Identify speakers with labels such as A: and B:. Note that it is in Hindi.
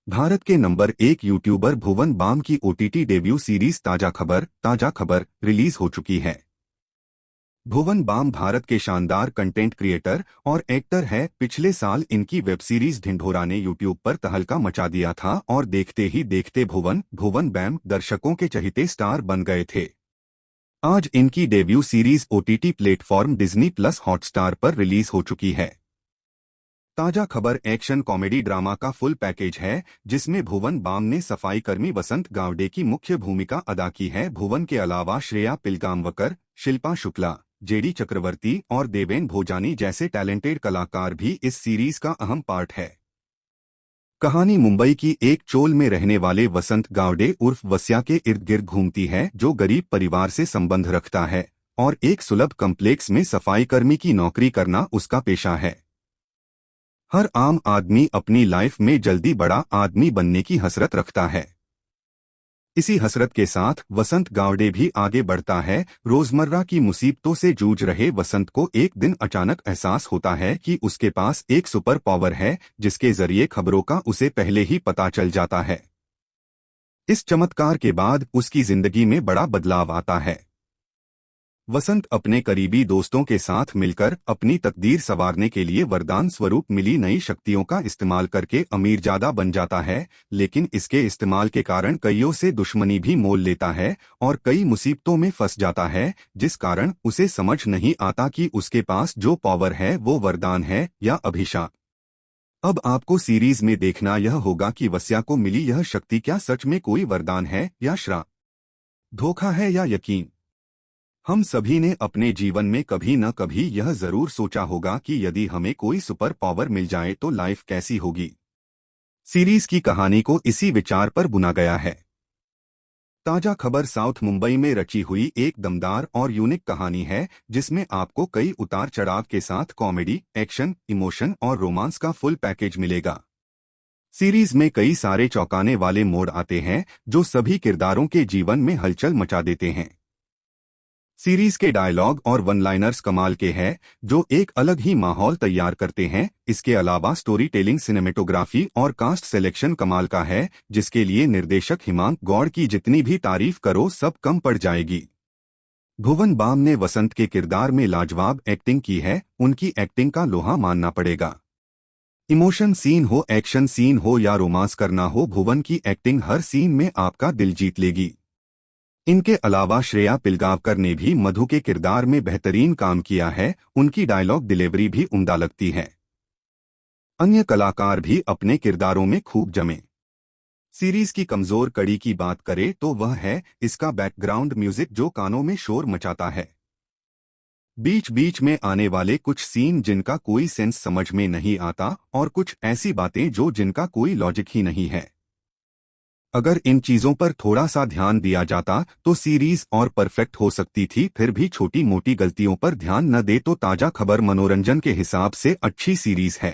A: भारत के नंबर 1 यूट्यूबर भुवन बाम की ओटीटी डेब्यू सीरीज ताजा खबर रिलीज हो चुकी है। भुवन बाम भारत के शानदार कंटेंट क्रिएटर और एक्टर है। पिछले साल इनकी वेब सीरीज ढिंढोरा ने यूट्यूब पर तहलका मचा दिया था और देखते ही देखते भुवन बैम दर्शकों के चहेते स्टार बन गए थे। आज इनकी debut series OTT platform Disney plus Hotstar पर रिलीज हो चुकी है। ताजा खबर एक्शन कॉमेडी ड्रामा का फुल पैकेज है, जिसमें भुवन बाम ने सफाई कर्मी वसंत गावड़े की मुख्य भूमिका अदा की है। भुवन के अलावा श्रेया पिलगांवकर, शिल्पा शुक्ला, जेडी चक्रवर्ती और देवेन भोजानी जैसे टैलेंटेड कलाकार भी इस सीरीज का अहम पार्ट है। कहानी मुंबई की एक चोल में रहने वाले वसंत गावड़े उर्फ वस्या के इर्द गिर्द घूमती है, जो गरीब परिवार से संबंध रखता है और एक सुलभ कम्प्लेक्स में सफाई कर्मी की नौकरी करना उसका पेशा है। हर आम आदमी अपनी लाइफ में जल्दी बड़ा आदमी बनने की हसरत रखता है। इसी हसरत के साथ वसंत गावड़े भी आगे बढ़ता है। रोजमर्रा की मुसीबतों से जूझ रहे वसंत को एक दिन अचानक एहसास होता है कि उसके पास एक सुपर पावर है, जिसके जरिए खबरों का उसे पहले ही पता चल जाता है। इस चमत्कार के बाद उसकी जिंदगी में बड़ा बदलाव आता है। वसंत अपने करीबी दोस्तों के साथ मिलकर अपनी तकदीर संवारने के लिए वरदान स्वरूप मिली नई शक्तियों का इस्तेमाल करके अमीरजादा बन जाता है, लेकिन इसके इस्तेमाल के कारण कईयों से दुश्मनी भी मोल लेता है और कई मुसीबतों में फंस जाता है, जिस कारण उसे समझ नहीं आता कि उसके पास जो पावर है वो वरदान है या अभिशाप। अब आपको सीरीज में देखना यह होगा कि वस्या को मिली यह शक्ति क्या सच में कोई वरदान है या श्राप, धोखा है या यकीन। हम सभी ने अपने जीवन में कभी न कभी यह जरूर सोचा होगा कि यदि हमें कोई सुपर पावर मिल जाए तो लाइफ कैसी होगी। सीरीज की कहानी को इसी विचार पर बुना गया है। ताजा खबर साउथ मुंबई में रची हुई एक दमदार और यूनिक कहानी है, जिसमें आपको कई उतार चढ़ाव के साथ कॉमेडी, एक्शन, इमोशन और रोमांस का फुल पैकेज मिलेगा। सीरीज में कई सारे चौंकाने वाले मोड़ आते हैं, जो सभी किरदारों के जीवन में हलचल मचा देते हैं। सीरीज के डायलॉग और वन लाइनर्स कमाल के हैं, जो एक अलग ही माहौल तैयार करते हैं। इसके अलावा स्टोरी टेलिंग, सिनेमेटोग्राफी और कास्ट सिलेक्शन कमाल का है, जिसके लिए निर्देशक हिमांक गौड़ की जितनी भी तारीफ करो सब कम पड़ जाएगी। भुवन बाम ने वसंत के किरदार में लाजवाब एक्टिंग की है, उनकी एक्टिंग का लोहा मानना पड़ेगा। इमोशन सीन हो, एक्शन सीन हो या रोमांस करना हो, भुवन की एक्टिंग हर सीन में आपका दिल जीत लेगी। इनके अलावा श्रेया पिलगांवकर ने भी मधु के किरदार में बेहतरीन काम किया है, उनकी डायलॉग डिलीवरी भी उम्दा लगती है। अन्य कलाकार भी अपने किरदारों में खूब जमे। सीरीज की कमजोर कड़ी की बात करें तो वह है इसका बैकग्राउंड म्यूजिक, जो कानों में शोर मचाता है। बीच बीच में आने वाले कुछ सीन जिनका कोई सेंस समझ में नहीं आता, और कुछ ऐसी बातें जिनका कोई लॉजिक ही नहीं है। अगर इन चीजों पर थोड़ा सा ध्यान दिया जाता तो सीरीज और परफेक्ट हो सकती थी। फिर भी छोटी मोटी गलतियों पर ध्यान न दे तो ताजा खबर मनोरंजन के हिसाब से अच्छी सीरीज है।